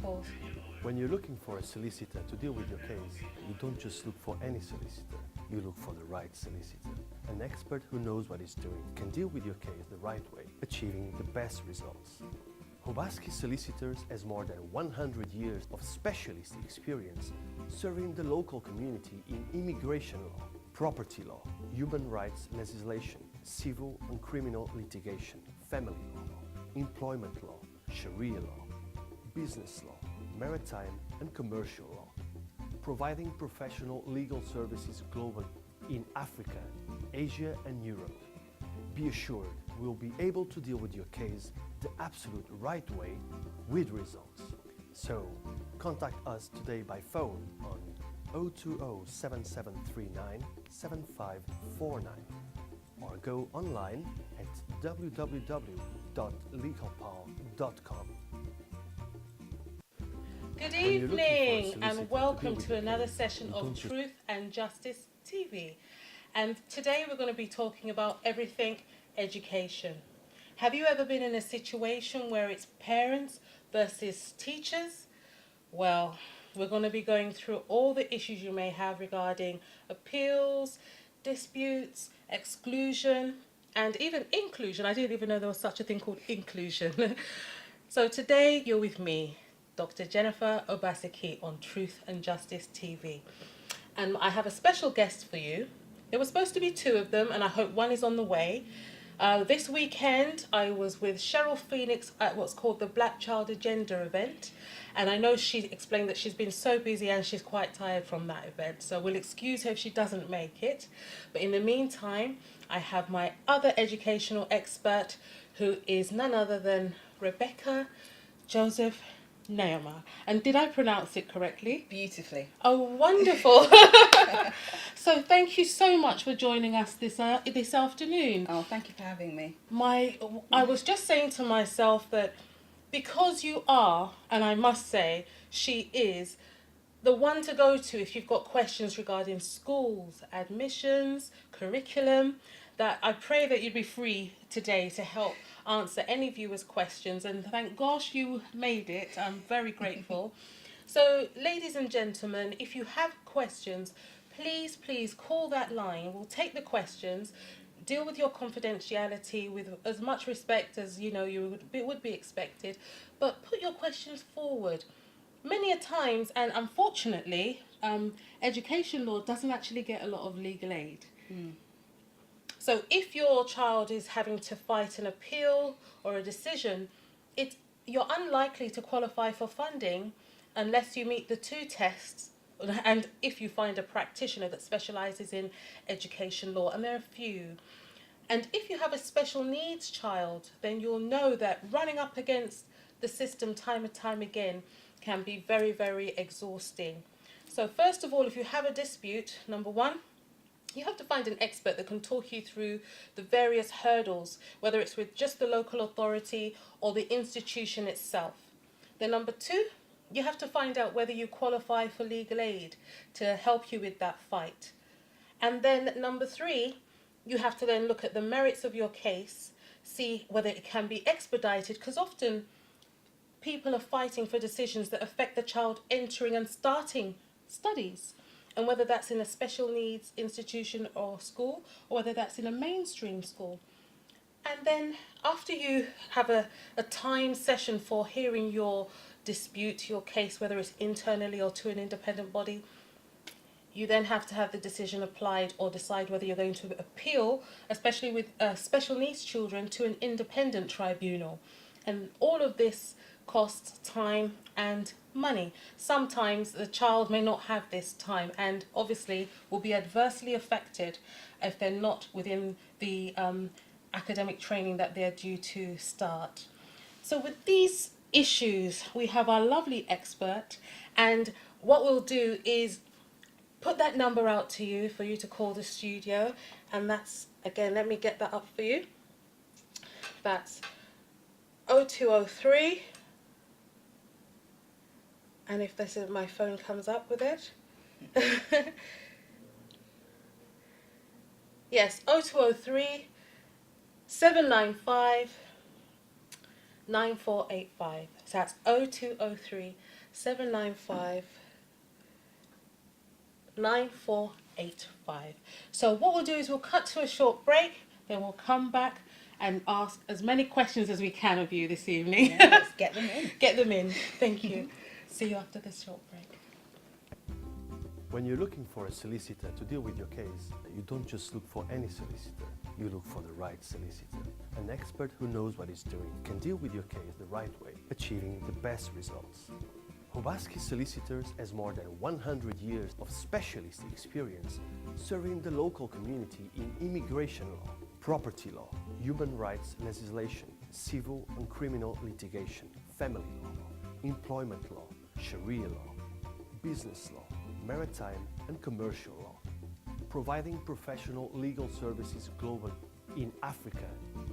course. When you're looking for a solicitor to deal with your case, you don't just look for any solicitor, you look for the right solicitor. An expert who knows what he's doing can deal with your case the right way, achieving the best results. Obaseki Solicitors has more than 100 years of specialist experience serving the local community in immigration law, property law, human rights legislation, civil and criminal litigation, family law, employment law, Sharia law, business law, maritime and commercial law, providing professional legal services globally in Africa, Asia and Europe. Be assured we'll be able to deal with your case the absolute right way with results. So, contact us today by phone on 020-7739-7549 or go online at www.legalpal.com. Good evening and welcome to another session of Truth and Justice TV. And today we're going to be talking about everything education. Have you ever been in a situation where it's parents versus teachers? Well, we're going to be going through all the issues you may have regarding appeals, disputes, exclusion, and even inclusion. I didn't even know there was such a thing called inclusion. So today you're with me, Dr. Jennifer Obaseki on Truth and Justice TV. And I have a special guest for you. There were supposed to be two of them, and I hope one is on the way. This weekend, I was with Cheryl Phoenix at what's called the Black Child Agenda event. And I know she explained that she's been so busy and she's quite tired from that event. So we'll excuse her if she doesn't make it. But in the meantime, I have my other educational expert, who is none other than Rebecca Joseph-Nyamah. And did I pronounce it correctly? Beautifully. Oh, wonderful. So thank you so much for joining us this afternoon. Oh, thank you for having me. I was just saying to myself that because you are, and I must say, she is, the one to go to if you've got questions regarding schools, admissions, curriculum, that I pray that you'd be free today to help answer any viewers' questions. And thank gosh you made it. I'm very grateful. So, ladies and gentlemen, if you have questions, please call that line. We'll take the questions, deal with your confidentiality with as much respect as you would be expected, but put your questions forward. Many a times, and unfortunately, education law doesn't actually get a lot of legal aid. So if your child is having to fight an appeal or a decision, you're unlikely to qualify for funding unless you meet the two tests, and if you find a practitioner that specialises in education law, and there are a few. And if you have a special needs child, then you'll know that running up against the system time and time again can be very, very exhausting. So first of all, if you have a dispute, number one, you have to find an expert that can talk you through the various hurdles, whether it's with just the local authority or the institution itself. Then number two, you have to find out whether you qualify for legal aid to help you with that fight. And then number three, you have to then look at the merits of your case, see whether it can be expedited, because often people are fighting for decisions that affect the child entering and starting studies, and whether that's in a special needs institution or school, or whether that's in a mainstream school. And then after you have a time session for hearing your dispute, your case, whether it's internally or to an independent body, you then have to have the decision applied or decide whether you're going to appeal, especially with special needs children, to an independent tribunal. And all of this costs time and money. Sometimes the child may not have this time and obviously will be adversely affected if they're not within the academic training that they're due to start. So with these issues, we have our lovely expert, and what we'll do is put that number out to you for you to call the studio, and that's, again, let me get that up for you. That's 0203, and if this is my phone comes up with it. Yes, 0203 795 9485. So that's 0203 795 9485. So what we'll do is we'll cut to a short break, then we'll come back and ask as many questions as we can of you this evening. Yeah, let's get them in. Get them in. Thank you. See you after this short break. When you're looking for a solicitor to deal with your case, you don't just look for any solicitor, you look for the right solicitor. An expert who knows what he's doing can deal with your case the right way, achieving the best results. Obaseki Solicitors has more than 100 years of specialist experience serving the local community in immigration law, property law, human rights legislation, civil and criminal litigation, family law, employment law, Sharia law, business law, maritime and commercial law, providing professional legal services globally in Africa,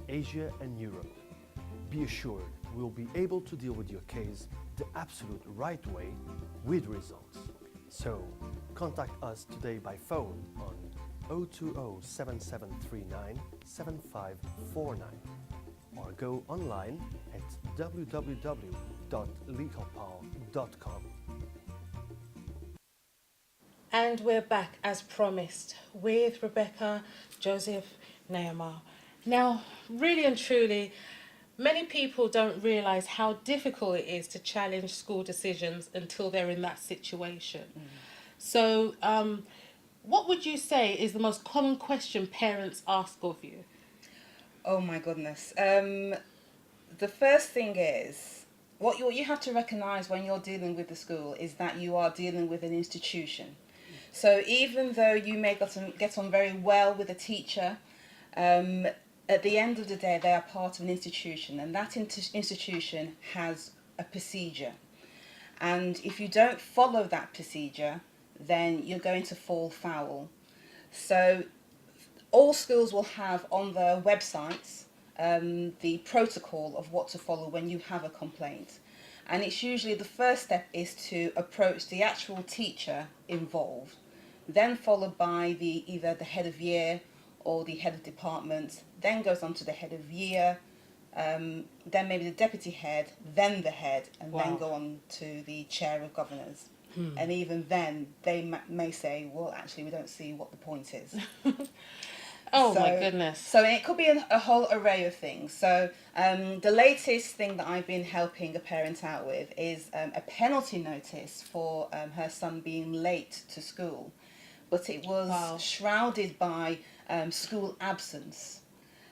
Asia and Europe. Be assured we'll be able to deal with your case the absolute right way with results. So, contact us today by phone on 020-7739-7549 or go online at www.legalpal.com. And we're back as promised with Rebecca Joseph-Nyamah. Now, really and truly, many people don't realise how difficult it is to challenge school decisions until they're in that situation. So, what would you say is the most common question parents ask of you? Oh my goodness. The first thing is, what you have to recognise when you're dealing with the school is that you are dealing with an institution. So even though you may get on very well with a teacher, at the end of the day, they are part of an institution, and that institution has a procedure. And if you don't follow that procedure, then you're going to fall foul. So all schools will have on their websites the protocol of what to follow when you have a complaint. And it's usually the first step is to approach the actual teacher involved, then followed by either the head of year or the head of department, then goes on to the head of year, then maybe the deputy head, then the head, and then go on to the chair of governors. And even then, they may say, well, actually, we don't see what the point is. My goodness. So it could be a whole array of things. So the latest thing that I've been helping a parent out with is a penalty notice for her son being late to school. But it was shrouded by school absence.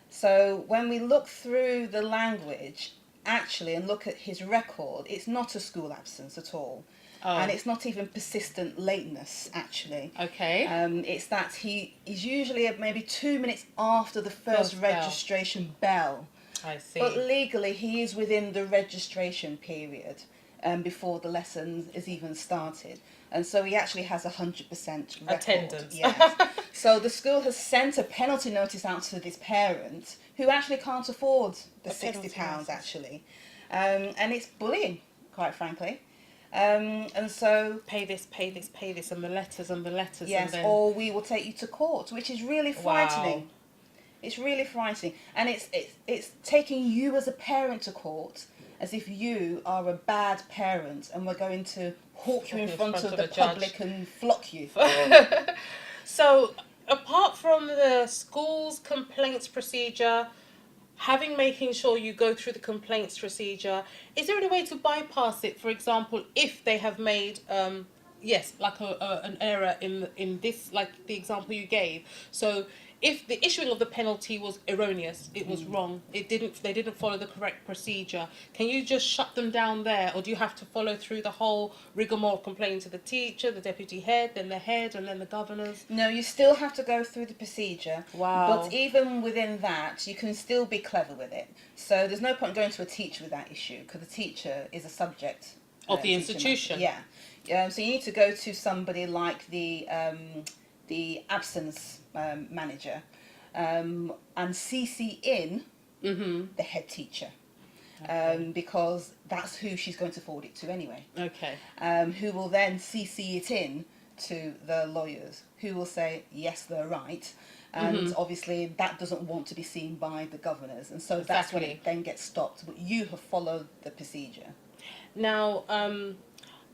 So when we look through the language, actually, and look at his record, it's not a school absence at all. And it's not even persistent lateness, actually. Okay. It's that he is usually maybe 2 minutes after the first registration bell. I see. But legally, he is within the registration period before the lesson is even started. And so he actually has 100% record. Attendance. Yes. So the school has sent a penalty notice out to this parent who actually can't afford the £60, actually. And it's bullying, quite frankly. And so pay this, and the letters and the letters. Yes, and then... or we will take you to court, which is really frightening. Wow. It's really frightening, and it's taking you as a parent to court as if you are a bad parent, and we're going to hawk you in front of the public and flock you. So, apart from the school's complaints procedure, making sure you go through the complaints procedure, is there any way to bypass it? For example, if they have made an error in this, like the example you gave. So if the issuing of the penalty was erroneous, it was wrong, they didn't follow the correct procedure, can you just shut them down there, or do you have to follow through the whole rigmarole of complaining to the teacher, the deputy head, then the head, and then the governors? No, you still have to go through the procedure. Wow. But even within that, you can still be clever with it. So there's no point going to a teacher with that issue, because the teacher is a subject of the institution. Yeah. So you need to go to somebody like the absence manager and CC in the head teacher. Because that's who she's going to forward it to anyway. Okay. Who will then CC it in to the lawyers, who will say, yes, they're right, And obviously that doesn't want to be seen by the governors, and so that's when it then gets stopped. But you have followed the procedure. Now,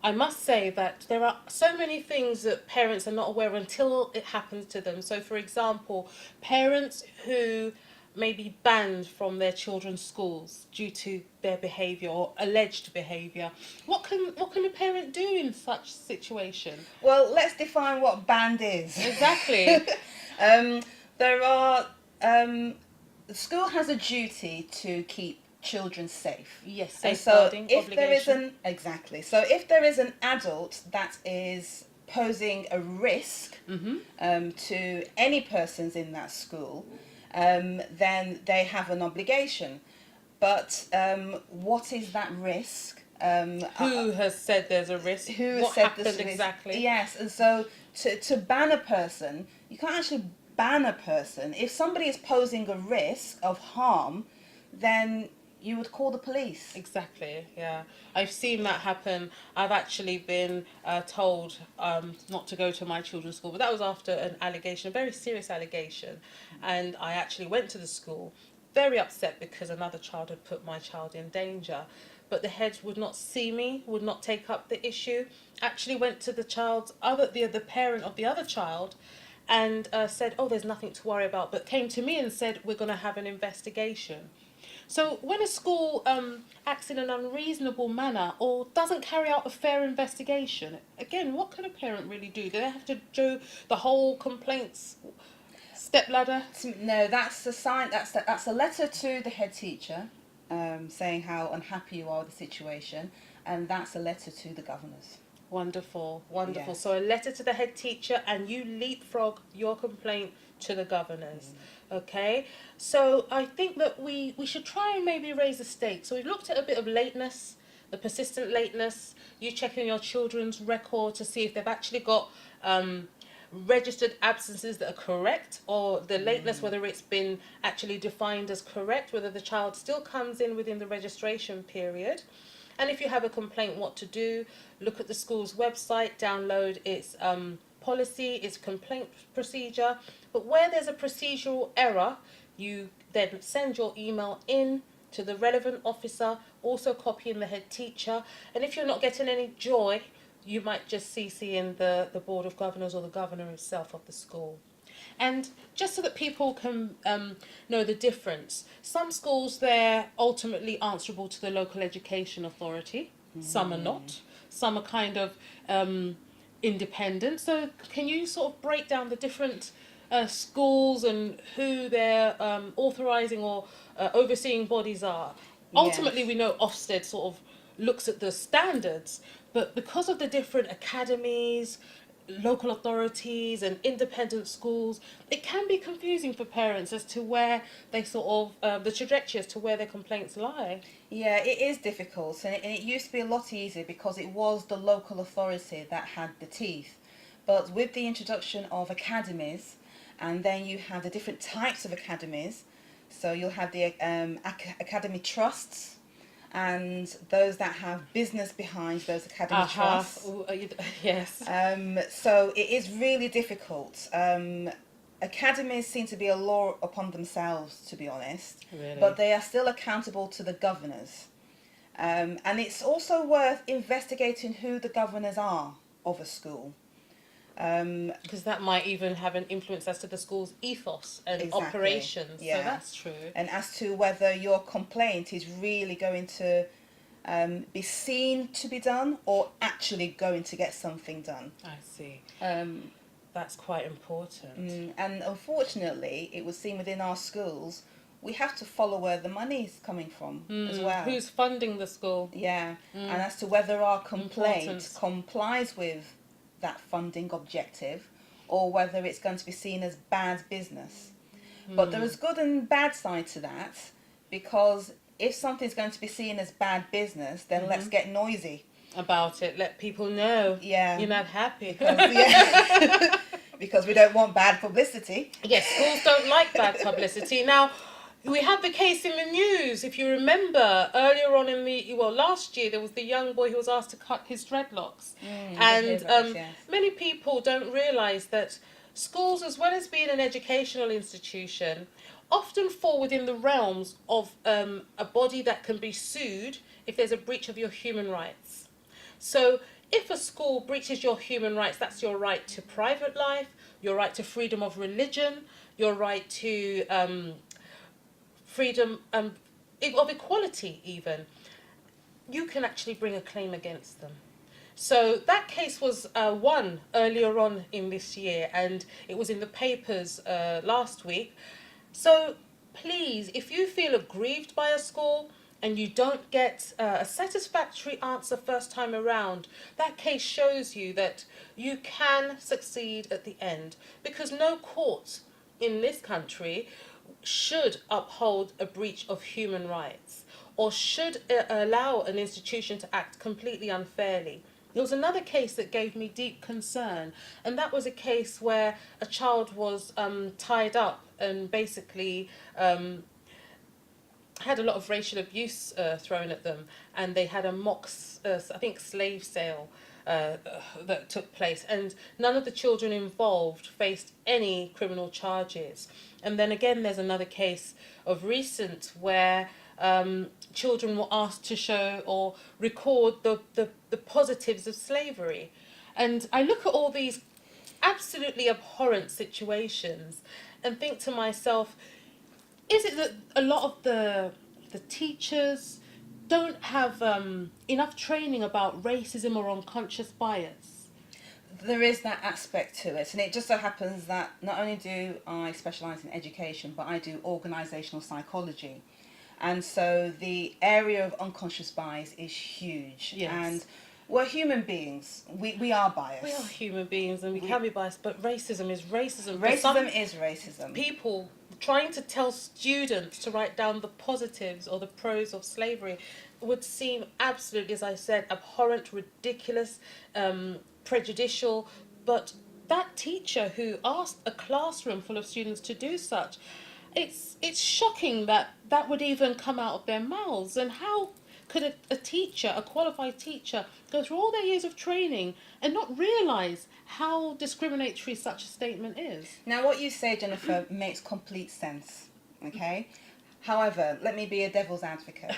I must say that there are so many things that parents are not aware until it happens to them. So, for example, parents who may be banned from their children's schools due to their behaviour or alleged behaviour. What can a parent do in such situation? Well, let's define what banned is. Exactly. There are the school has a duty to keep children safe. Yes, And safeguarding so if there is obligation. so if there is an adult that is posing a risk to any persons in that school, then they have an obligation. But what is that risk? Who has said there's a risk? Who has what said happened this risk? exactly? Yes, and so to ban a person, you can't actually ban a person. If somebody is posing a risk of harm, then you would call the police. Exactly, yeah. I've seen that happen. I've actually been told not to go to my children's school, but that was after an allegation, a very serious allegation. And I actually went to the school, very upset because another child had put my child in danger. But the head would not see me, would not take up the issue. Actually went to the parent of the other child and said, oh, there's nothing to worry about, but came to me and said, we're going to have an investigation. So when a school acts in an unreasonable manner or doesn't carry out a fair investigation, again, what can a parent really do? Do they have to do the whole complaints stepladder? No, that's a sign. That's a letter to the head teacher, saying how unhappy you are with the situation, and that's a letter to the governors. Wonderful, wonderful. Yes. So a letter to the head teacher, and you leapfrog your complaint to the governors. Okay, so I think that we should try and maybe raise the stakes. So we've looked at a bit of lateness, the persistent lateness, you checking your children's record to see if they've actually got registered absences that are correct, or the lateness, whether it's been actually defined as correct, whether the child still comes in within the registration period. And if you have a complaint, what to do, look at the school's website, download its policy, its complaint procedure. But where there's a procedural error, you then send your email in to the relevant officer, also copy in the head teacher. And if you're not getting any joy, you might just CC in the Board of Governors or the governor himself of the school. And just so that people can know the difference, some schools, they're ultimately answerable to the local education authority, some are not, some are kind of independent. So can you sort of break down the different schools and who their authorising or overseeing bodies are? Ultimately, we know Ofsted sort of looks at the standards, but because of the different academies, local authorities and independent schools, it can be confusing for parents as to where they sort of, the trajectory as to where their complaints lie. Yeah, it is difficult, and it used to be a lot easier because it was the local authority that had the teeth. But with the introduction of academies, and then you have the different types of academies, so you'll have the academy trusts, and those that have business behind those academy trusts. Yes. So it is really difficult. Academies seem to be a law upon themselves, to be honest, Really? but they are still accountable to the governors. And it's also worth investigating who the governors are of a school. Because that might even have an influence as to the school's ethos and operations. Yeah. So that's true. And as to whether your complaint is really going to be seen to be done or actually going to get something done. I see. That's quite important. And unfortunately, it would seem within our schools, we have to follow where the money is coming from as well. Who's funding the school? Yeah. And as to whether our complaint Important. complies with that funding objective or whether it's going to be seen as bad business. But there is good and bad side to that, because if something's going to be seen as bad business, then let's get noisy About it, let people know. Yeah. You're not happy. Because we don't want bad publicity. Yes, schools don't like bad publicity. Now, we had the case in the news, if you remember, earlier on last year, there was the young boy who was asked to cut his dreadlocks. And dreadlocks, yes. many people don't realise that schools, as well as being an educational institution, often fall within the realms of a body that can be sued if there's a breach of your human rights. So if a school breaches your human rights, that's your right to private life, your right to freedom of religion, your right to freedom of equality even, you can actually bring a claim against them. So that case was won earlier on in this year, and it was in the papers last week. So please, if you feel aggrieved by a school and you don't get a satisfactory answer first time around, that case shows you that you can succeed at the end, because no court in this country should uphold a breach of human rights or should allow an institution to act completely unfairly. There was another case that gave me deep concern, and that was a case where a child was tied up and basically had a lot of racial abuse thrown at them, and they had a mock, I think, slave sale that took place, and none of the children involved faced any criminal charges. And then again, there's another case of recent where children were asked to show or record the positives of slavery. And I look at all these absolutely abhorrent situations and think to myself, is it that a lot of the teachers don't have enough training about racism or unconscious bias? There is that aspect to it, and it just so happens that not only do I specialise in education, but I do organisational psychology. And so the area of unconscious bias is huge. Yes. And we're human beings. We are biased. We are human beings and we can be biased, but racism is racism. Racism is racism. People trying to tell students to write down the positives or the pros of slavery would seem absolutely, as I said, abhorrent, ridiculous, prejudicial. But that teacher who asked a classroom full of students to do such, it's shocking that that would even come out of their mouths. And how could a teacher, a qualified teacher, go through all their years of training and not realise how discriminatory such a statement is? Now, what you say, Jennifer, makes complete sense, okay? However, let me be a devil's advocate.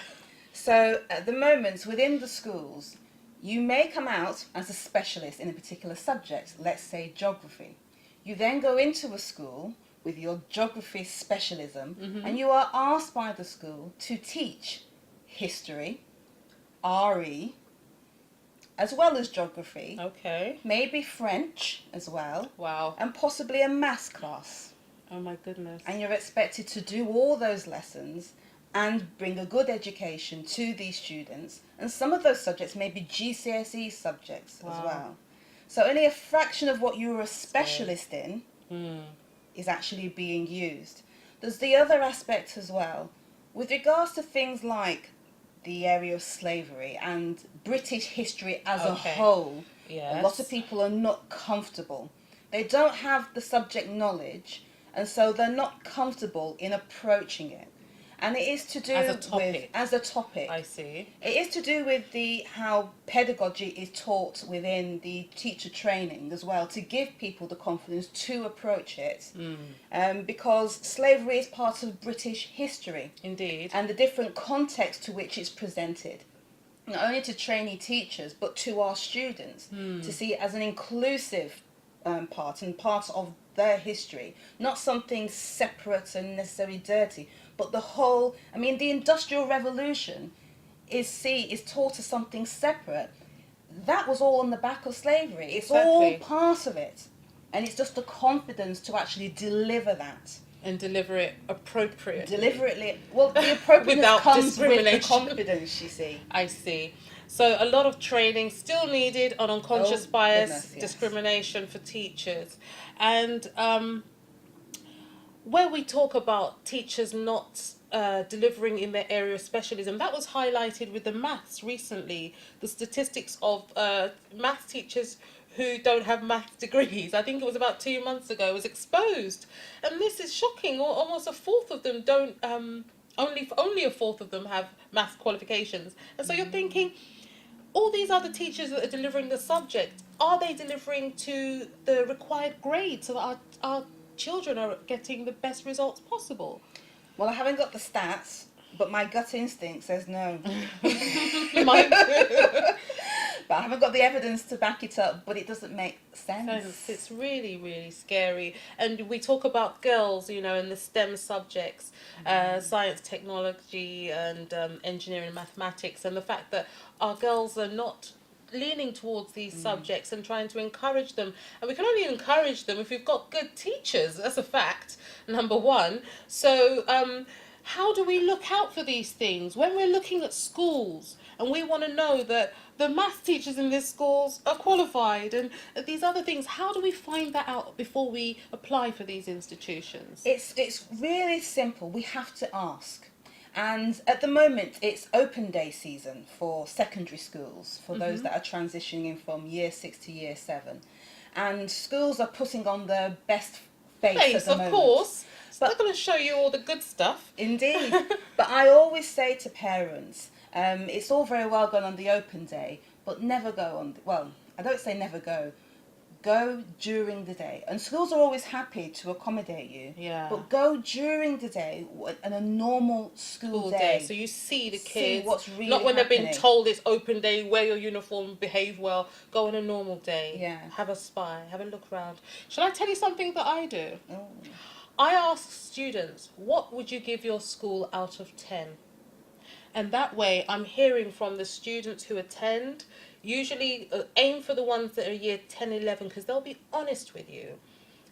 So, at the moment, within the schools, you may come out as a specialist in a particular subject, let's say geography. You then go into a school with your geography specialism, and you are asked by the school to teach history, RE, as well as geography. Okay. Maybe French as well. Wow. And possibly a maths class. Oh my goodness. And you're expected to do all those lessons and bring a good education to these students. And some of those subjects may be GCSE subjects as well. So only a fraction of what you were a specialist in is actually being used. There's the other aspect as well. With regards to things like the area of slavery and British history as a whole, a lot of people are not comfortable. They don't have the subject knowledge, and so they're not comfortable in approaching it. And it is to do as a topic. I see. It is to do with how pedagogy is taught within the teacher training as well, to give people the confidence to approach it. Because slavery is part of British history. Indeed. And the different context to which it's presented. Not only to trainee teachers, but to our students, to see it as an inclusive part and part of their history. Not something separate and necessarily dirty, but the whole, I mean, the Industrial Revolution is taught as something separate. That was all on the back of slavery. It's all part of it. And it's just the confidence to actually deliver that. And deliver it appropriately. Deliberately. Well, the appropriateness comes with the confidence, you see. I see. So a lot of training still needed on unconscious bias, discrimination for teachers. And where we talk about teachers not delivering in their area of specialism, that was highlighted with the maths recently. The statistics of maths teachers who don't have maths degrees, I think it was about 2 months ago, was exposed. And this is shocking. Almost a fourth of them don't, only a fourth of them have maths qualifications. And so you're thinking, all these other teachers that are delivering the subject, are they delivering to the required grade so that our children are getting the best results possible? Well, I haven't got the stats, but my gut instinct says no. Mine too. But I haven't got the evidence to back it up, but it doesn't make sense. It's really, really scary. And we talk about girls, you know, in the STEM subjects, science, technology, and engineering and mathematics, and the fact that our girls are not leaning towards these subjects and trying to encourage them. And we can only encourage them if we've got good teachers. That's a fact, number one. So how do we look out for these things when we're looking at schools and we want to know that the maths teachers in these schools are qualified and these other things? How do we find that out before we apply for these institutions? It's really simple. We have to ask. And at the moment, it's open day season for secondary schools, for those that are transitioning in from year 6 to year 7. And schools are putting on their best face at the moment. Of course. So they're going to show you all the good stuff. Indeed. But I always say to parents, it's all very well going on the open day, but never go on, well, I don't say never go. Go during the day. And schools are always happy to accommodate you. Yeah. But go during the day in a normal school day. So you see the See kids. what's really not when they've been happening. told it's open day, wear your uniform, behave well. Go on a normal day. Yeah. Have a spy. Have a look around. Shall I tell you something that I do? Oh. I ask students, what would you give your school out of 10? And that way I'm hearing from the students who attend. Usually aim for the ones that are year 10, 11, because they'll be honest with you.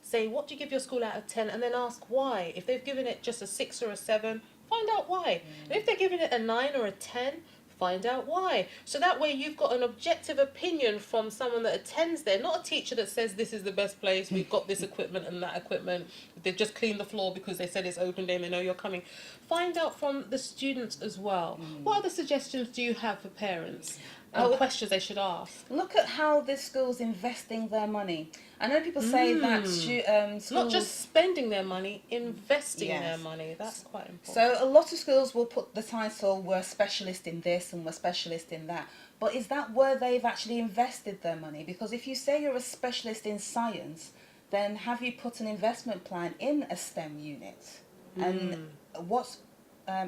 Say, what do you give your school out of 10? And then ask why. If they've given it just a 6 or a 7, find out why. And if they're giving it a 9 or a 10, find out why. So that way you've got an objective opinion from someone that attends there, not a teacher that says this is the best place, we've got this equipment and that equipment, they've just cleaned the floor because they said it's open day and they know you're coming. Find out from the students as well. What other suggestions do you have for parents? Questions they should ask? Look at how this school's investing their money. I know people say that schools... Not just spending their money, investing Yes. their money. That's quite important. So a lot of schools will put the title, we're a specialist in this and we're a specialist in that. But is that where they've actually invested their money? Because if you say you're a specialist in science, then have you put an investment plan in a STEM unit? And what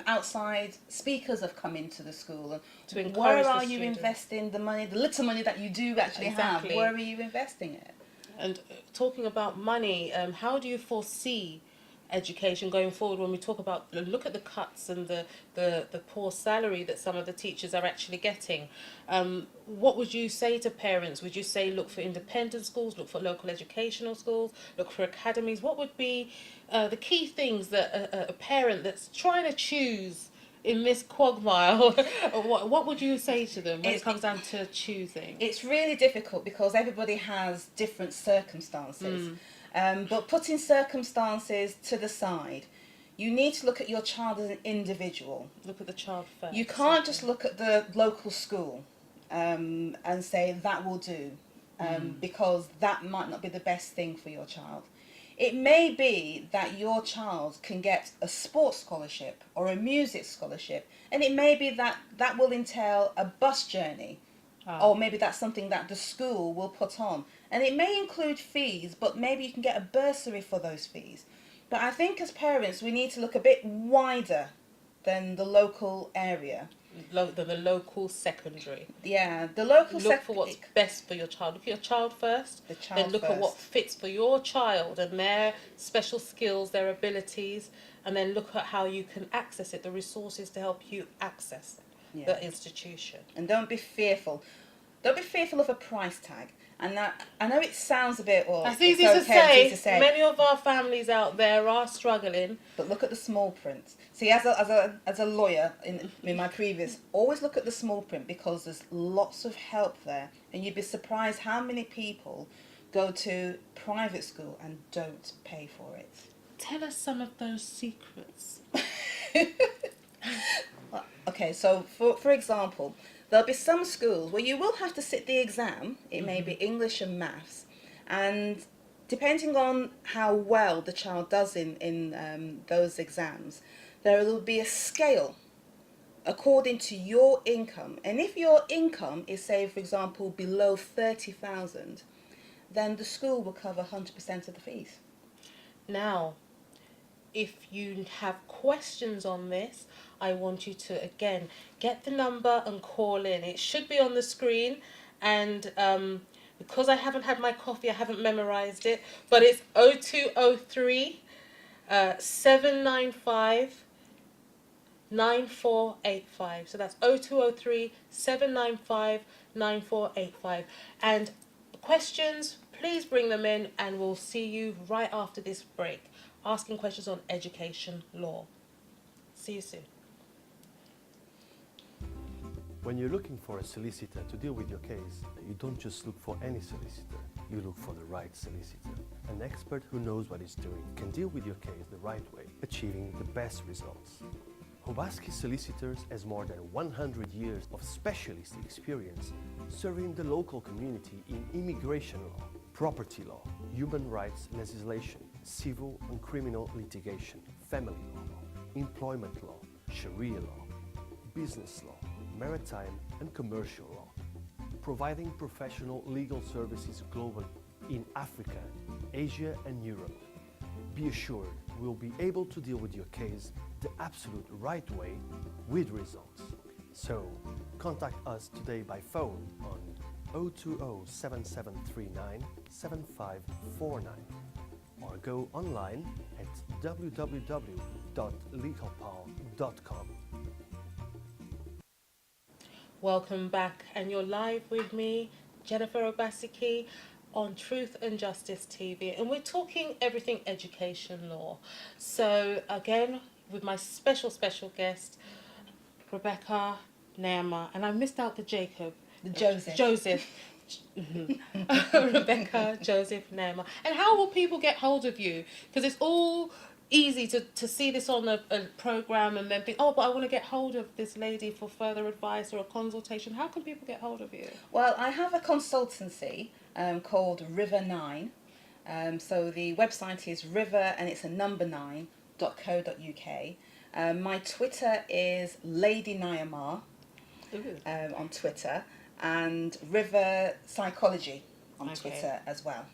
outside speakers have come into the school? And To encourage where the are you students. investing the money, the little money that you do actually Exactly. have? Where are you investing it? And talking about money, how do you foresee education going forward when we talk about, look at the cuts and the poor salary that some of the teachers are actually getting? What would you say to parents? Would you say look for independent schools, look for local educational schools, look for academies? What would be the key things that a parent that's trying to choose in this quagmire, what would you say to them when it comes down to choosing? It's really difficult because everybody has different circumstances. But putting circumstances to the side, you need to look at your child as an individual. Look at the child first. You can't just look at the local school and say that will do, because that might not be the best thing for your child. It may be that your child can get a sports scholarship or a music scholarship, and it may be that that will entail a bus journey, or maybe that's something that the school will put on. And it may include fees, but maybe you can get a bursary for those fees. But I think as parents, we need to look a bit wider than the local area. The local secondary. Yeah, the local Look for what's best for your child. Look at your child first. The child then look first. at what fits for your child and their special skills, their abilities, and then look at how you can access it, the resources to help you access the institution. And don't be fearful. Don't be fearful of a price tag. And that, I know it sounds a bit, well, That's it's easy okay to say. Many of our families out there are struggling. But look at the small print. See, as a lawyer in my previous, always look at the small print because there's lots of help there. And you'd be surprised how many people go to private school and don't pay for it. Tell us some of those secrets. Okay, so for example, there'll be some schools where you will have to sit the exam. It may be English and maths, and depending on how well the child does in those exams, there will be a scale according to your income. And if your income is, say, for example, below 30,000, then the school will cover 100% of the fees. Now, if you have questions on this, I want you to, again, get the number and call in. It should be on the screen, and because I haven't had my coffee, I haven't memorized it, but it's 0203 795 9485. So that's 0203 795 9485. And questions, please bring them in, and we'll see you right after this break, asking questions on education law. See you soon. When you're looking for a solicitor to deal with your case, you don't just look for any solicitor, you look for the right solicitor. An expert who knows what he's doing can deal with your case the right way, achieving the best results. Obaseki Solicitors has more than 100 years of specialist experience serving the local community in immigration law, property law, human rights legislation, civil and criminal litigation, family law, employment law, Sharia law, business law, maritime and commercial law, providing professional legal services globally in Africa, Asia and Europe. Be assured we'll be able to deal with your case the absolute right way with results. So, contact us today by phone on 020 7739 7549 or go online at www.legalpal.com. Welcome back, and you're live with me, Jennifer Obaseki, on Truth and Justice TV, and we're talking everything education law. So again, with my special guest, Rebecca Joseph-Nyamah, and I missed out the Jacob. Joseph. Rebecca Joseph-Nyamah. And how will people get hold of you? Because it's all easy to see this on a program and then think, oh, but I want to get hold of this lady for further advice or a consultation. How can people get hold of you? Well, I have a consultancy called River 9. So the website is river and it's a number 9.co.uk. My Twitter is Lady Nyamah on Twitter, and River Psychology on Twitter as well.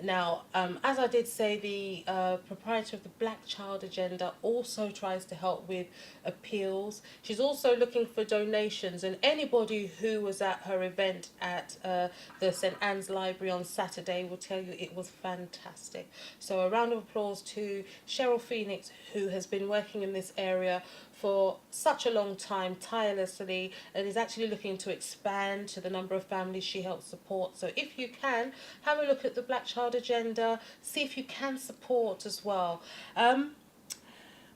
Now, as I did say, the proprietor of the Black Child Agenda also tries to help with appeals. She's also looking for donations, and anybody who was at her event at the St Anne's Library on Saturday will tell you it was fantastic. So a round of applause to Cheryl Phoenix, who has been working in this area for such a long time, tirelessly, and is actually looking to expand to the number of families she helps support. So if you can, have a look at the Black Child Agenda, see if you can support as well.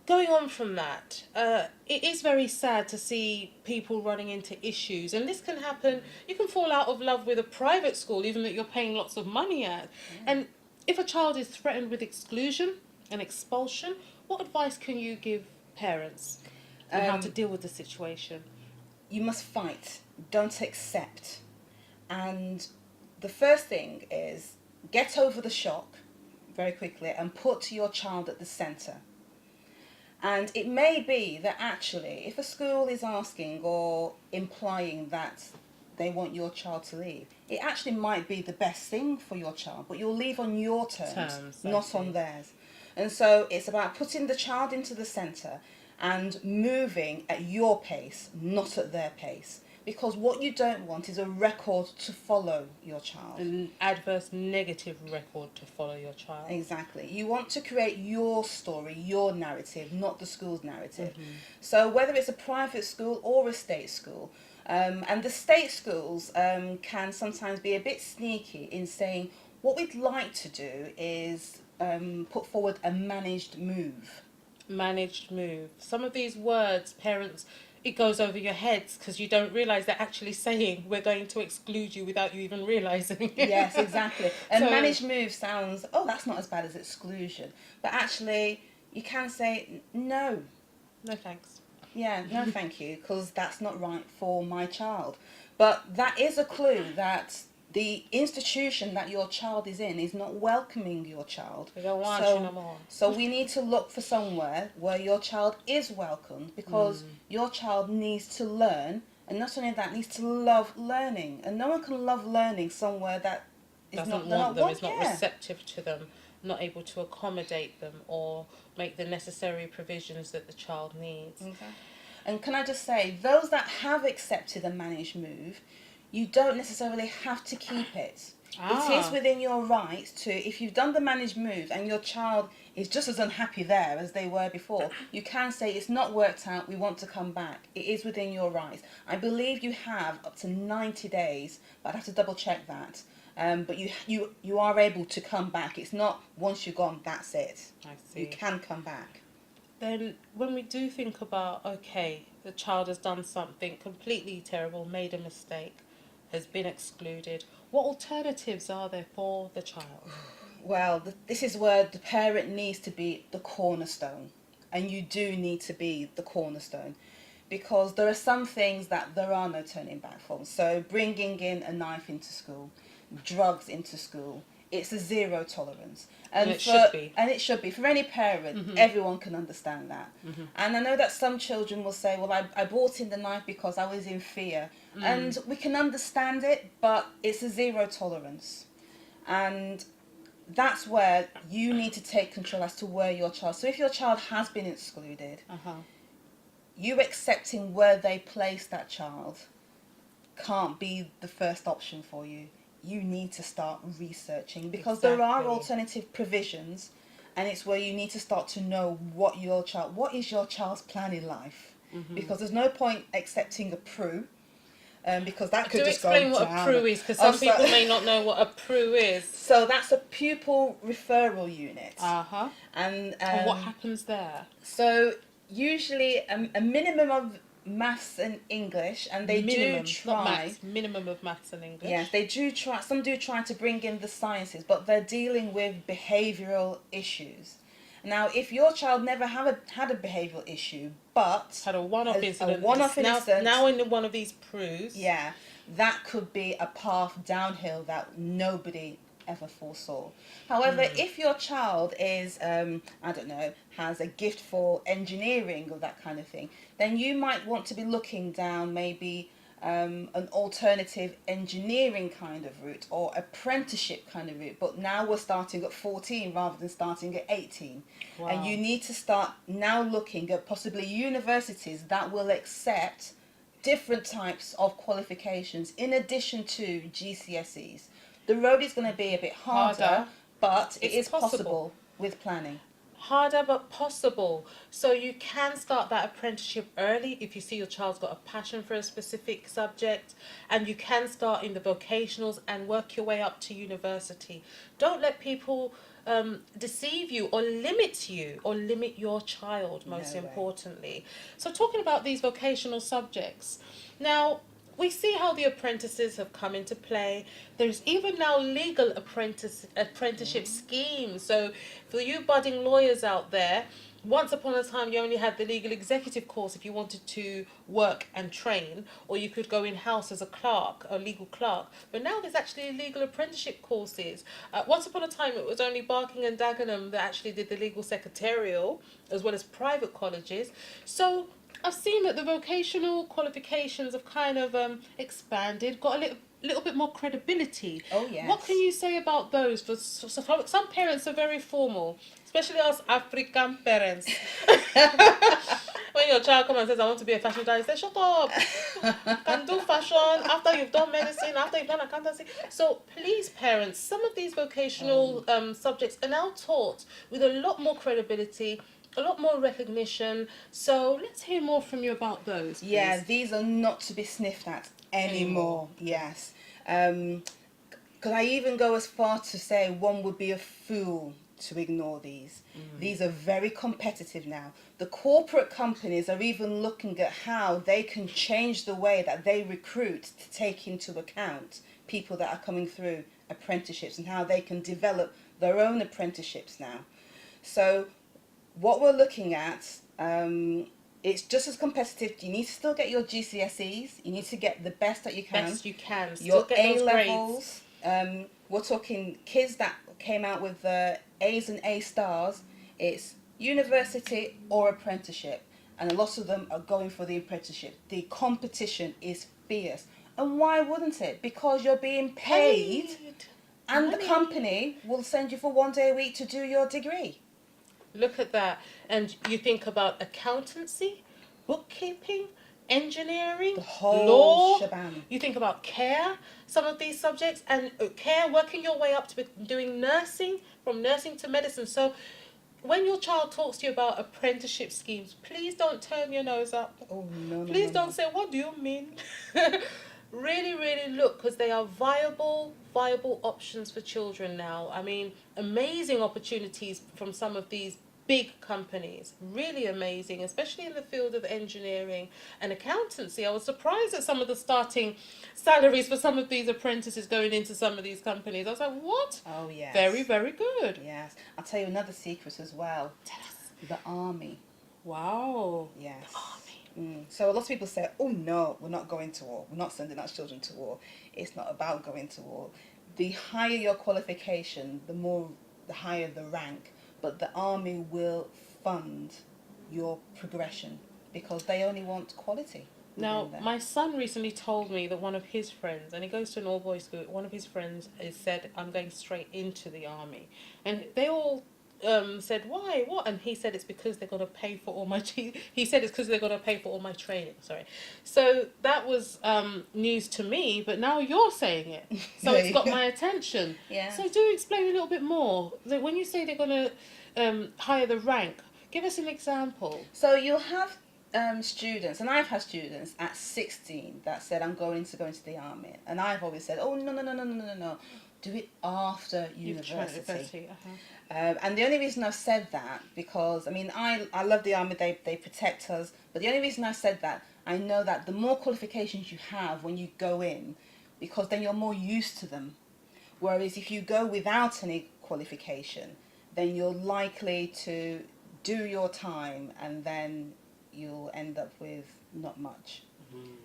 Going on from that, it is very sad to see people running into issues, and this can happen. You can fall out of love with a private school, even that you're paying lots of money at. And if a child is threatened with exclusion and expulsion, what advice can you give parents on how to deal with the situation? You must fight, don't accept. And the first thing is get over the shock very quickly and put your child at the centre. And it may be that actually, if a school is asking or implying that they want your child to leave, it actually might be the best thing for your child, but you'll leave on your terms not on theirs. And so it's about putting the child into the centre and moving at your pace, not at their pace. Because what you don't want is a record to follow your child. An adverse, negative record to follow your child. Exactly. You want to create your story, your narrative, not the school's narrative. So whether it's a private school or a state school, and the state schools can sometimes be a bit sneaky in saying, what we'd like to do is put forward a managed move. Managed move. Some of these words, parents, it goes over your heads because you don't realise they're actually saying we're going to exclude you without you even realising. Yes, exactly. And so, managed move sounds, oh, that's not as bad as exclusion. But actually, you can say, no. No thanks. Yeah, no thank you, because that's not right for my child. But that is a clue that the institution that your child is in is not welcoming your child. They don't want you no more. So we need to look for somewhere where your child is welcomed, because your child needs to learn, and not only that, needs to love learning. And no one can love learning somewhere that is Doesn't not want them, is not yeah. receptive to them, not able to accommodate them or make the necessary provisions that the child needs. Okay. And can I just say, those that have accepted a managed move, you don't necessarily have to keep it. It is within your right to, if you've done the managed move and your child is just as unhappy there as they were before, you can say it's not worked out, we want to come back. It is within your rights. I believe you have up to 90 days, but I'd have to double check that. But you are able to come back. It's not once you're gone, that's it. I see. You can come back. Then when we do think about, okay, the child has done something completely terrible, made a mistake, has been excluded, what alternatives are there for the child? Well, this is where the parent needs to be the cornerstone. And you do need to be the cornerstone. Because there are some things that there are no turning back from. So bringing in a knife into school, drugs into school, it's a zero tolerance. And it should be. And it should be. For any parent, everyone can understand that. And I know that some children will say, well, I brought in the knife because I was in fear. And we can understand it, but it's a zero tolerance. And that's where you need to take control as to where your child... So if your child has been excluded, you accepting where they place that child can't be the first option for you. You need to start researching, because there are alternative provisions, and it's where you need to start to know what is your child's plan in life, because there's no point accepting a PRU, because that could just go down. Do explain what a PRU is, because some people may not know what a PRU is. So that's a pupil referral unit. And what happens there? So usually a minimum of maths and English, and they do try minimum of maths and English. Yes, they do try. Some do try to bring in the sciences, but they're dealing with behavioural issues. Now, if your child never had a behavioural issue, but had a one-off incident, now in one of these PRUs, yeah, that could be a path downhill that nobody ever foresaw. However, if your child is, I don't know, has a gift for engineering or that kind of thing, then you might want to be looking down maybe an alternative engineering kind of route or apprenticeship kind of route. But now we're starting at 14 rather than starting at 18. Wow. And you need to start now looking at possibly universities that will accept different types of qualifications in addition to GCSEs. The road is going to be a bit harder, but it is possible with planning. Harder but possible. So you can start that apprenticeship early if you see your child's got a passion for a specific subject, and you can start in the vocationals and work your way up to university. Don't let people deceive you or limit your child, most importantly. So talking about these vocational subjects, now we see how the apprentices have come into play. There's even now legal apprenticeship schemes. So for you budding lawyers out there, once upon a time you only had the legal executive course if you wanted to work and train, or you could go in-house as a legal clerk. But now there's actually legal apprenticeship courses. Once upon a time it was only Barking and Dagenham that actually did the legal secretarial, as well as private colleges. So I've seen that the vocational qualifications have kind of expanded, got a little bit more credibility. Oh, yes. What can you say about those? For some parents are very formal, especially us African parents. When your child comes and says, I want to be a fashion designer, say, shut up. Can do fashion after you've done medicine, after you've done accountancy. So please, parents, some of these vocational subjects are now taught with a lot more credibility, a lot more recognition. So let's hear more from you about those, please. Yeah, these are not to be sniffed at anymore. Yes. Could I even go as far to say one would be a fool to ignore these? These are very competitive now. The corporate companies are even looking at how they can change the way that they recruit to take into account people that are coming through apprenticeships, and how they can develop their own apprenticeships now. So what we're looking at It's just as competitive. You need to still get your GCSEs. You need to get the best that you can. Best you can. Still Your get A those levels. grades. We're talking kids that came out with A's and A stars. It's university or apprenticeship, and a lot of them are going for the apprenticeship. The competition is fierce, and why wouldn't it? Because you're being paid, and Money. the company will send you for 1 day a week to do your degree. Look at that. And you think about accountancy, bookkeeping, engineering, The whole law. shebang. You think about care, some of these subjects, and care, working your way up to doing nursing, from nursing to medicine. So when your child talks to you about apprenticeship schemes, please don't turn your nose up. Oh, no, Please don't say, what do you mean? Really, really look, because they are viable options for children now. I mean, amazing opportunities from some of these big companies. Really amazing, especially in the field of engineering and accountancy. I was surprised at some of the starting salaries for some of these apprentices going into some of these companies. I was like, what? Oh, yes. Very, very good. Yes. I'll tell you another secret as well. Tell us. The army. Wow. Yes. The army. So a lot of people say, oh no, we're not going to war. We're not sending our children to war. It's not about going to war. The higher your qualification, the higher the rank. But the army will fund your progression because they only want quality. Now, my son recently told me that one of his friends, and he goes to an all-boys school, one of his friends has said, I'm going straight into the army. And they all said, why, what? And he said, it's because they're going to pay for all my, he said it's because they're going to pay for all my training, sorry. So that was news to me, but now you're saying it. So it's got my attention. Yeah. So do explain a little bit more. When you say they're going to hire the rank, give us an example. So you'll have students, and I've had students at 16 that said, I'm going to go into the army. And I've always said, oh, no. Do it after university. And the only reason I've said that, because, I mean, I love the army, they protect us, but the only reason I said that, I know that the more qualifications you have when you go in, because then you're more used to them. Whereas if you go without any qualification, then you're likely to do your time and then you'll end up with not much.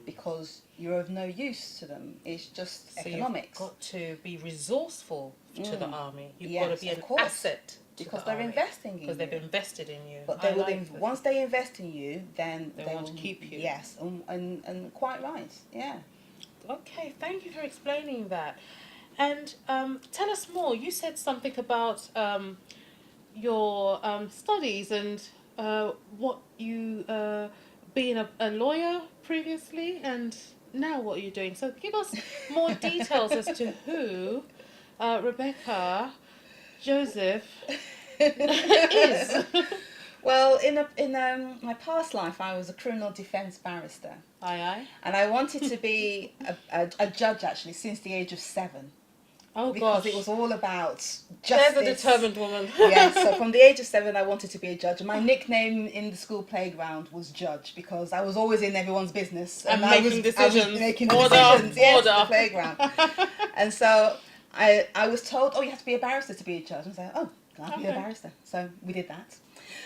Because you're of no use to them. It's just economics. You've got to be resourceful to the army. You've got to be an course. asset Because to the they're army. investing in you. Because they've invested in you. But they will once they invest in you, then they will want to keep you. Yes, and quite right. Yeah. Okay, thank you for explaining that. And tell us more. You said something about your studies and what you being a lawyer previously, and now what you're doing. So give us more details as to who Rebecca Joseph is. Well, in my past life, I was a criminal defence barrister. Aye. And I wanted to be a judge actually since the age of 7. Oh, because gosh. it was all about justice. There's a determined woman. Yes, so from the age of 7, I wanted to be a judge. My nickname in the school playground was Judge because I was always in everyone's business. And I making was decisions. making Order, decisions, yes, order. at the playground. And so I was told, oh, you have to be a barrister to be a judge. And I was like, oh, I'll be a barrister. So we did that.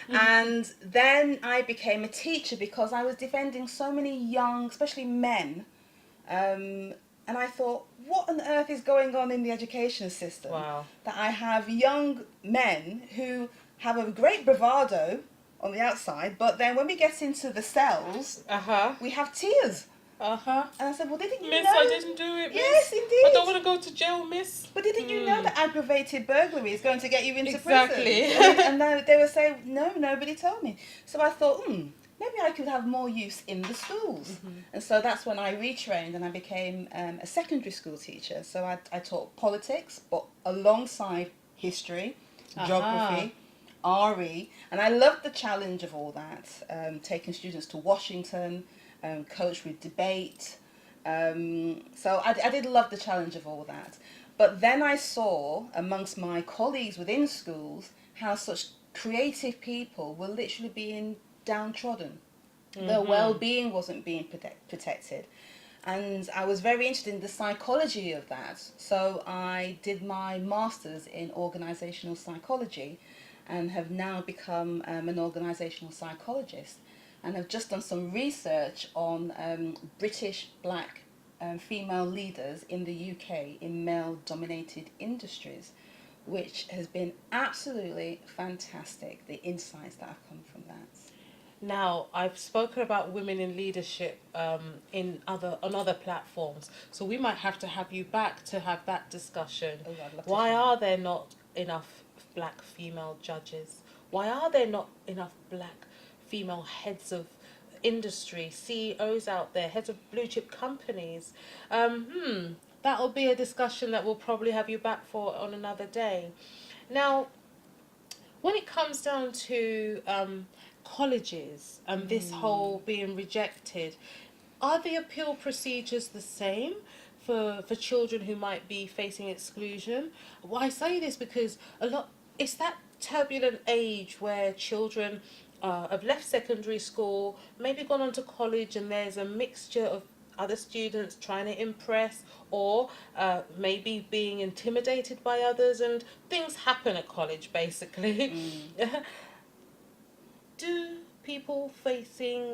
And then I became a teacher because I was defending so many young, especially men. And I thought, what on earth is going on in the education system? Wow. That I have young men who have a great bravado on the outside, but then when we get into the cells, we have tears. And I said, well, didn't you Miss, know? I didn't do it, miss. Yes, indeed. I don't want to go to jail, miss. But didn't you know that aggravated burglary is going to get you into Exactly. prison? And then they would say, no, nobody told me. So I thought, maybe I could have more use in the schools. And so that's when I retrained and I became a secondary school teacher. So I taught politics, but alongside history, geography, RE. And I loved the challenge of all that, taking students to Washington, coached with debate. So I did love the challenge of all that. But then I saw amongst my colleagues within schools how such creative people were literally being downtrodden. Their well-being wasn't being protected. And I was very interested in the psychology of that. So I did my master's in organisational psychology and have now become an organisational psychologist. and have just done some research on British black female leaders in the UK in male-dominated industries, which has been absolutely fantastic, the insights that have come from that. Now, I've spoken about women in leadership on other platforms, so we might have to have you back to have that discussion. Oh, I'd love to Why share. are there not enough black female judges? Why are there not enough black female heads of industry, CEOs out there, heads of blue chip companies? That'll be a discussion that we'll probably have you back for on another day. Now, when it comes down to colleges and this whole being rejected, are the appeal procedures the same for children who might be facing exclusion? Well, I say this because it's that turbulent age where children have left secondary school, maybe gone on to college, and there's a mixture of other students trying to impress, or maybe being intimidated by others, and things happen at college basically. Do people facing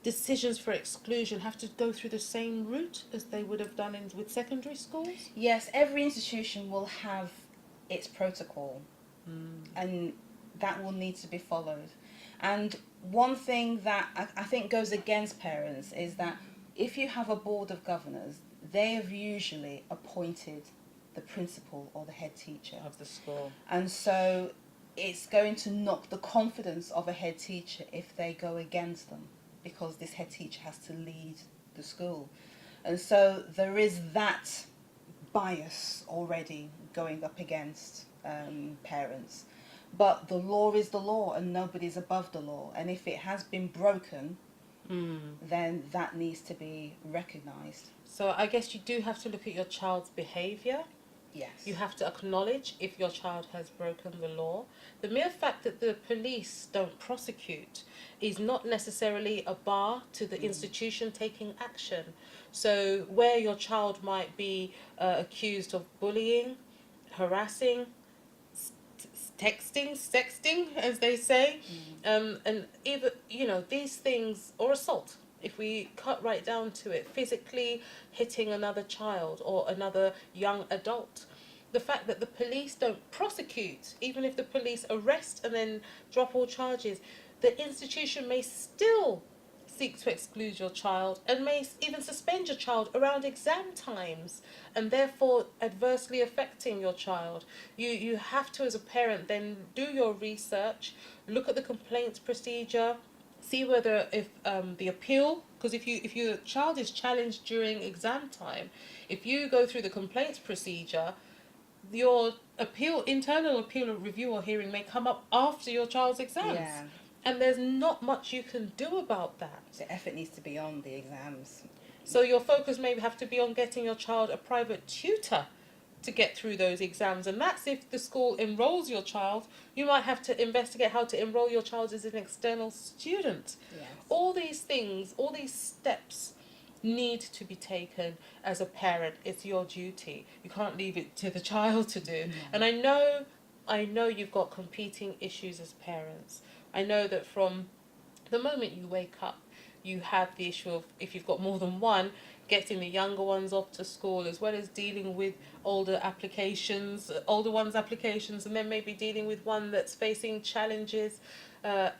decisions for exclusion have to go through the same route as they would have done with secondary schools? Yes, every institution will have its protocol, and that will need to be followed. And one thing that I think goes against parents is that if you have a board of governors, they have usually appointed the principal or the head teacher Of the school. and so it's going to knock the confidence of a head teacher if they go against them, because this head teacher has to lead the school. And so there is that bias already going up against parents. But the law is the law, and nobody's above the law. And if it has been broken, then that needs to be recognised. So I guess you do have to look at your child's behaviour. Yes. You have to acknowledge if your child has broken the law. The mere fact that the police don't prosecute is not necessarily a bar to the institution taking action. So where your child might be accused of bullying, harassing, sexting, as they say, and even, these things, or assault, if we cut right down to it, physically hitting another child or another young adult. The fact that the police don't prosecute, even if the police arrest and then drop all charges, the institution may still seek to exclude your child and may even suspend your child around exam times, and therefore adversely affecting your child. You have to, as a parent, then do your research, look at the complaints procedure, see whether if the appeal, because if your child is challenged during exam time, if you go through the complaints procedure, your internal appeal or review or hearing may come up after your child's exams. Yeah. And there's not much you can do about that. The effort needs to be on the exams. So your focus may have to be on getting your child a private tutor to get through those exams. And that's if the school enrolls your child. You might have to investigate how to enroll your child as an external student. Yes. All these things, all these steps need to be taken as a parent. It's your duty. You can't leave it to the child to do. And I know you've got competing issues as parents. I know that from the moment you wake up, you have the issue of, if you've got more than one, getting the younger ones off to school, as well as dealing with older ones' applications, and then maybe dealing with one that's facing challenges at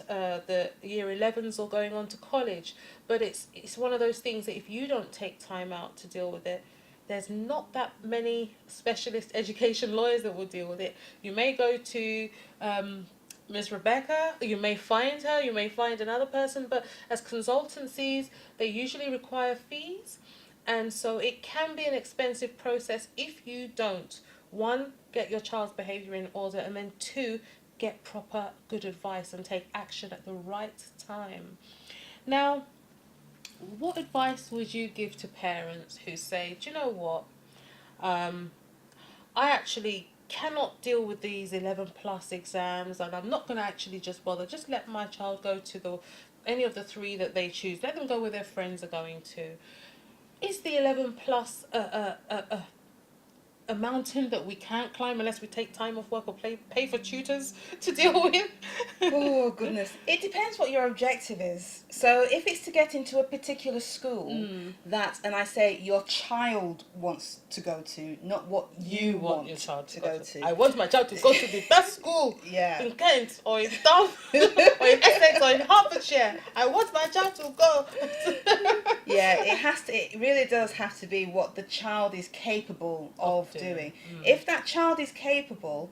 the year 11s or going on to college. But it's one of those things that if you don't take time out to deal with it, there's not that many specialist education lawyers that will deal with it. You may go to Ms. Rebecca, you may find her, you may find another person, but as consultancies, they usually require fees, and so it can be an expensive process if you don't, one, get your child's behaviour in order, and then two, get proper good advice and take action at the right time. Now, what advice would you give to parents who say, do you know what, I actually cannot deal with these 11 plus exams, and I'm not going to actually just bother, just let my child go to any of the three that they choose, let them go where their friends are going to. Is the 11 plus a mountain that we can't climb unless we take time off work or pay for tutors to deal with. Oh goodness, it depends what your objective is. So if it's to get into a particular school that, and I say your child wants to go to, not what you want your child to go to. I want my child to go to the best school Yeah. in Kent or in Dartford or in Essex or in Hertfordshire. I want my child to go. Yeah, it has to. It really does have to be what the child is capable of doing. If that child is capable,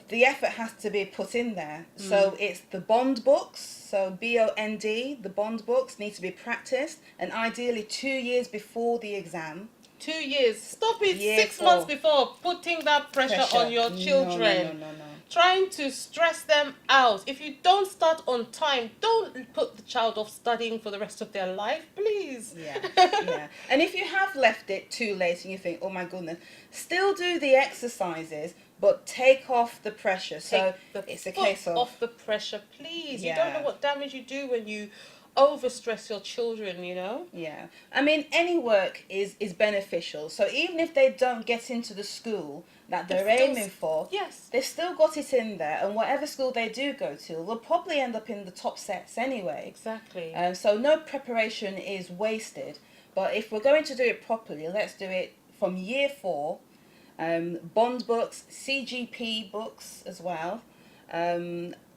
the effort has to be put in there. So it's the bond books. So BOND, the bond books need to be practiced, and ideally 2 years before the exam. 2 years. Stop it. Year 6 4. months before putting that pressure on your children. No. Trying to stress them out. If you don't start on time, don't put the child off studying for the rest of their life, please. Yeah. And if you have left it too late and you think, oh my goodness, still do the exercises, but take off the pressure. So it's a case of off the pressure, please. Yeah. You don't know what damage you do when you overstress your children, you know. Yeah, I mean, any work is beneficial. So even if they don't get into the school that they're aiming for, yes, they've still got it in there, and whatever school they do go to, they'll probably end up in the top sets anyway. Exactly. So no preparation is wasted. But if we're going to do it properly, let's do it from year 4. Bond books, CGP books as well.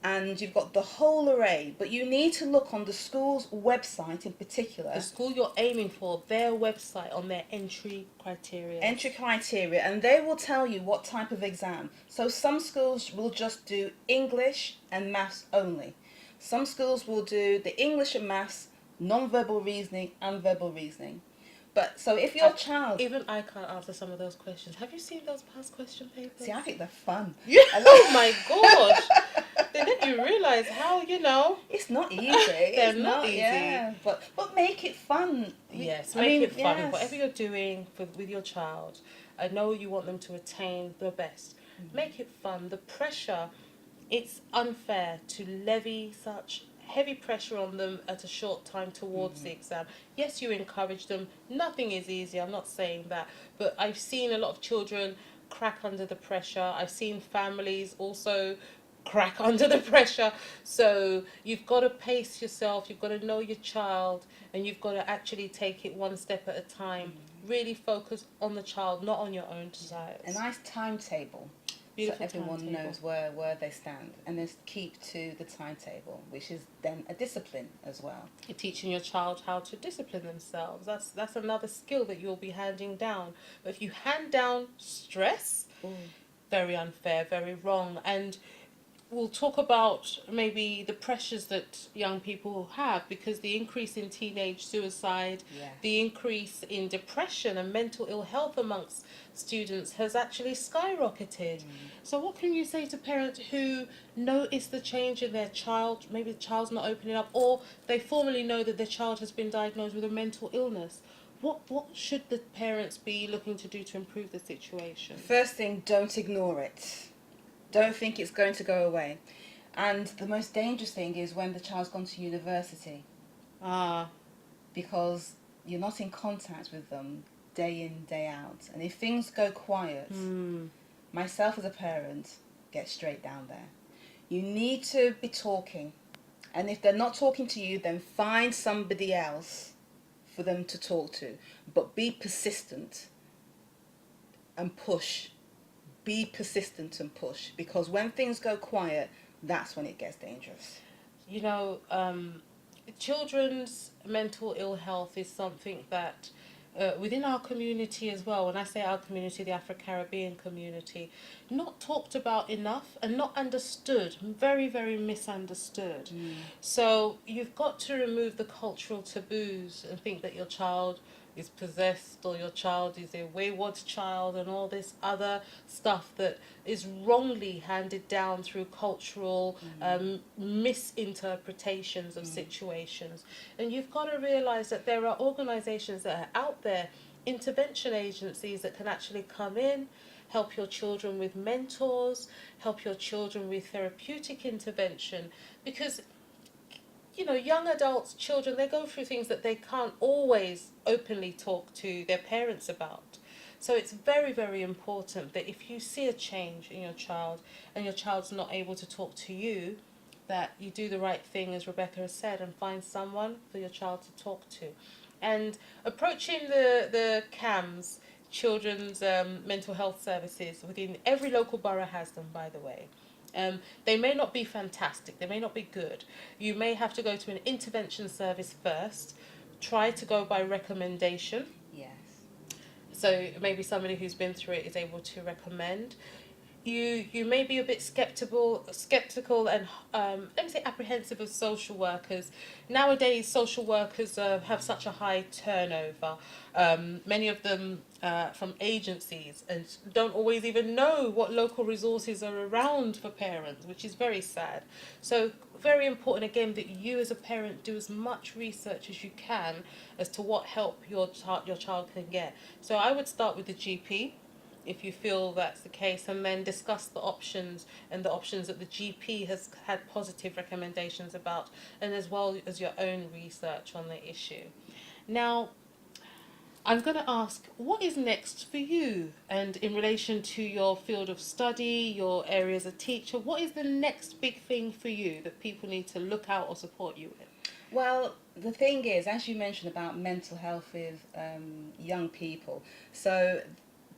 And you've got the whole array, but you need to look on the school's website in particular. The school you're aiming for, their website on their entry criteria. And they will tell you what type of exam. So some schools will just do English and maths only. Some schools will do the English and maths, non-verbal reasoning and verbal reasoning. But so if your child... Even I can't answer some of those questions. Have you seen those past question papers? See, I think they're fun. Yeah. Oh my gosh. They make you realise how, you know... It's not easy. They're it's not easy. Yeah, but make it fun. Yes, make it fun. Yes. Whatever you're doing with your child, I know you want them to attain the best. Make it fun. The pressure, it's unfair to levy such heavy pressure on them at a short time towards the exam. Yes, you encourage them. Nothing is easy. I'm not saying that. But I've seen a lot of children crack under the pressure. I've seen families also crack under the pressure. So you've got to pace yourself. You've got to know your child, and you've got to actually take it one step at a time. Really focus on the child, not on your own desires. A nice timetable. Beautiful so everyone timetable. knows where they stand, and just keep to the timetable, which is then a discipline as well. You're teaching your child how to discipline themselves. That's another skill that you'll be handing down. But if you hand down stress, very unfair, very wrong. And we'll talk about maybe the pressures that young people have, because the increase in teenage suicide, the increase in depression and mental ill health amongst students has actually skyrocketed. So what can you say to parents who notice the change in their child? Maybe the child's not opening up, or they formally know that their child has been diagnosed with a mental illness. What should the parents be looking to do to improve the situation? First thing, don't ignore it. Don't think it's going to go away. And the most dangerous thing is when the child's gone to university. Because you're not in contact with them day in, day out. And if things go quiet, myself as a parent, get straight down there. You need to be talking. And if they're not talking to you, then find somebody else for them to talk to. But be persistent and push. Be persistent and push, because when things go quiet, that's when it gets dangerous. You know, children's mental ill health is something that within our community as well, when I say our community, the Afro-Caribbean community, not talked about enough and not understood, very, very misunderstood. So you've got to remove the cultural taboos and think that your child is possessed or your child is a wayward child and all this other stuff that is wrongly handed down through cultural misinterpretations of situations. And you've got to realise that there are organisations that are out there, intervention agencies that can actually come in, help your children with mentors, help your children with therapeutic intervention, because you know, young adults, children, they go through things that they can't always openly talk to their parents about. So it's very, very important that if you see a change in your child and your child's not able to talk to you, that you do the right thing, as Rebecca has said, and find someone for your child to talk to. And approaching the CAMS, Children's Mental Health Services, within every local borough has them, by the way. They may not be fantastic, they may not be good. You may have to go to an intervention service first, try to go by recommendation. Yes. So maybe somebody who's been through it is able to recommend. You may be a bit skeptical and let me say apprehensive of social workers. Nowadays, social workers have such a high turnover. Many of them from agencies, and don't always even know what local resources are around for parents, which is very sad. So very important again that you as a parent do as much research as you can as to what help your child can get. So I would start with the GP if you feel that's the case, and then discuss the options and the options that the GP has had positive recommendations about, and as well as your own research on the issue. Now, I'm going to ask, what is next for you? And in relation to your field of study, your area as a teacher, what is the next big thing for you that people need to look out or support you with? Well, the thing is, as you mentioned about mental health with young people, so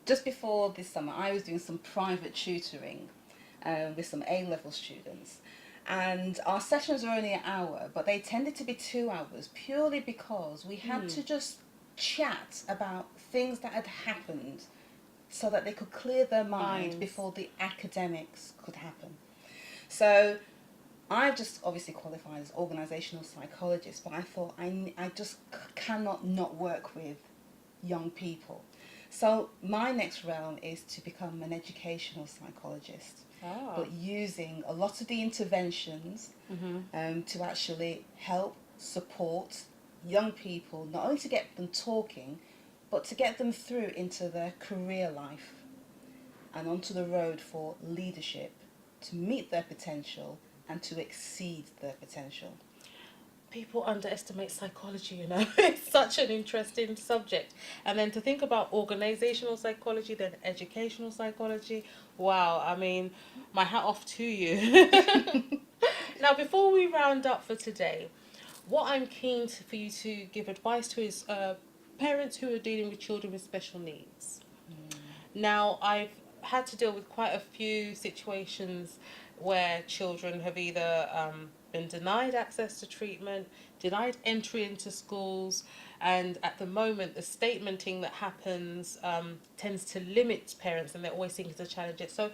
just before this summer, I was doing some private tutoring with some A-level students. And our sessions were only an hour, but they tended to be 2 hours purely because we had to just chat about things that had happened so that they could clear their mind before the academics could happen. So I've just obviously qualified as organisational psychologist, but I thought I just cannot not work with young people. So my next realm is to become an educational psychologist, but using a lot of the interventions to actually help, support young people, not only to get them talking, but to get them through into their career life and onto the road for leadership, to meet their potential and to exceed their potential. People underestimate psychology, you know. It's such an interesting subject. And then to think about organizational psychology, then educational psychology. Wow, I mean, my hat off to you. Now, before we round up for today, what I'm keen for you to give advice to is parents who are dealing with children with special needs. Now, I've had to deal with quite a few situations where children have either been denied access to treatment, denied entry into schools, and at the moment the statementing that happens tends to limit parents, and they're always seeking to challenge it. So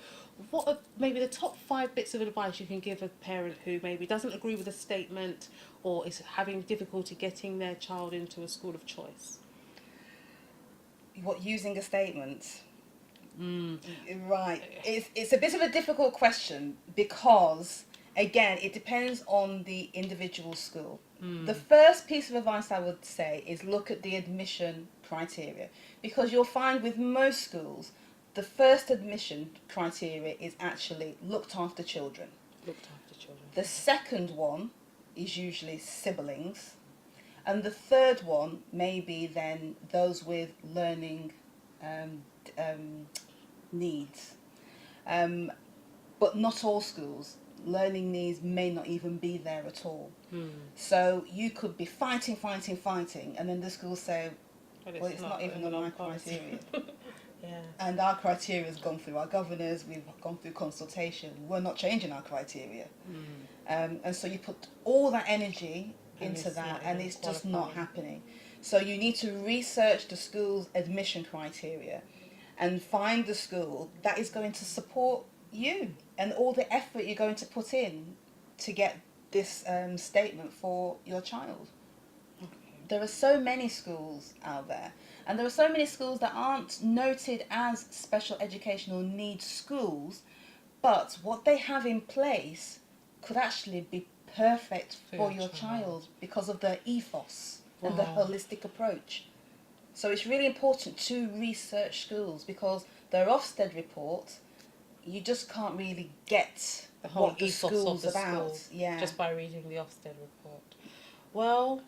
what are maybe the top 5 bits of advice you can give a parent who maybe doesn't agree with a statement or is having difficulty getting their child into a school of choice? What, using a statement? Right. It's a bit of a difficult question because, again, it depends on the individual school. The first piece of advice I would say is look at the admission criteria, because you'll find with most schools the first admission criteria is actually looked after children. Looked after children. The second one is usually siblings, and the third one may be then those with learning needs. But not all schools. Learning needs may not even be there at all. So you could be fighting, and then the schools say, well, it's not even on my criteria. Yeah. And our criteria has gone through our governors, we've gone through consultation, we're not changing our criteria. And so you put all that energy into that and it's just not happening. So you need to research the school's admission criteria and find the school that is going to support you and all the effort you're going to put in to get this statement for your child. There are so many schools out there, and there are so many schools that aren't noted as special educational needs schools, but what they have in place could actually be perfect for your child because of their ethos and the holistic approach. So it's really important to research schools, because their Ofsted report, you just can't really get the whole what the ethos school's of the about. school just by reading the Ofsted report. Well,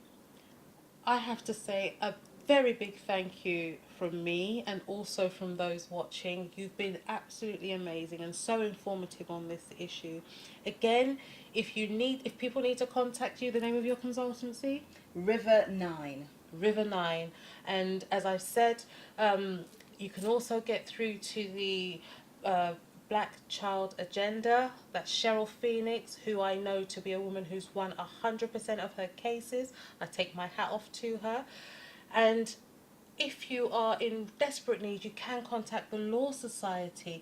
I have to say a very big thank you from me and also from those watching. You've been absolutely amazing and so informative on this issue. Again, if people need to contact you, the name of your consultancy? River 9. River 9. And as I've said, you can also get through to the Black Child Agenda. That's Cheryl Phoenix, who I know to be a woman who's won 100% of her cases. I take my hat off to her. And if you are in desperate need, you can contact the Law Society.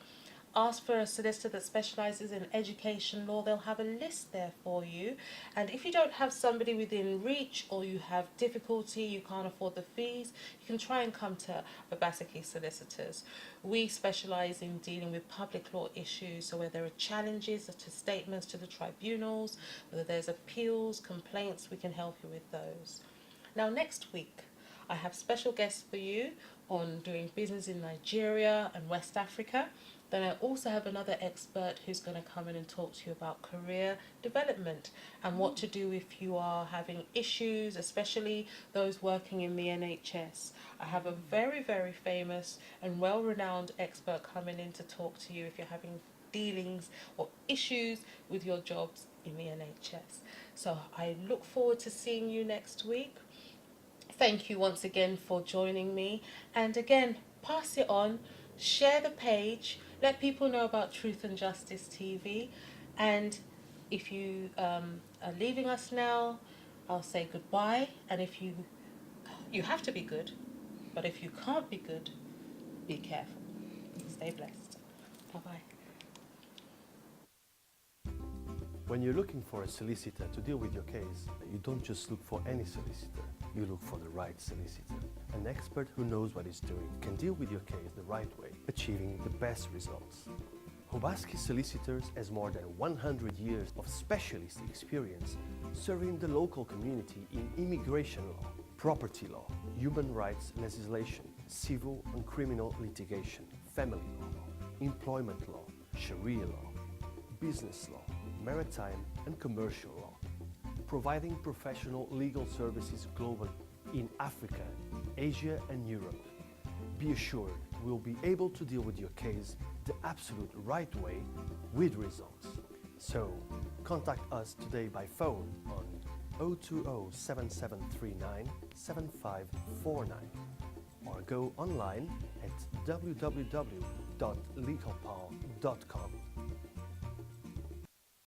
Ask for a solicitor that specialises in education law. They'll have a list there for you. And if you don't have somebody within reach or you have difficulty, you can't afford the fees, you can try and come to Obaseki Solicitors. We specialise in dealing with public law issues, so where there are challenges to statements to the tribunals, whether there's appeals, complaints, we can help you with those. Now next week, I have special guests for you on doing business in Nigeria and West Africa. Then I also have another expert who's going to come in and talk to you about career development and what to do if you are having issues, especially those working in the NHS. I have a very, very famous and well-renowned expert coming in to talk to you if you're having dealings or issues with your jobs in the NHS. So I look forward to seeing you next week. Thank you once again for joining me. And again, pass it on, share the page, let people know about Truth and Justice TV. And if you are leaving us now, I'll say goodbye. And if you have to be good, but if you can't be good, be careful. Stay blessed. Bye-bye. When you're looking for a solicitor to deal with your case, you don't just look for any solicitor, you look for the right solicitor. An expert who knows what he's doing can deal with your case the right way, achieving the best results. Obaseki Solicitors has more than 100 years of specialist experience serving the local community in immigration law, property law, human rights legislation, civil and criminal litigation, family law, employment law, Sharia law, business law, maritime and commercial law, providing professional legal services globally in Africa, Asia and Europe. Be assured we'll be able to deal with your case the absolute right way with results. So, contact us today by phone on 020-7739-7549 or go online at www.legalpal.com.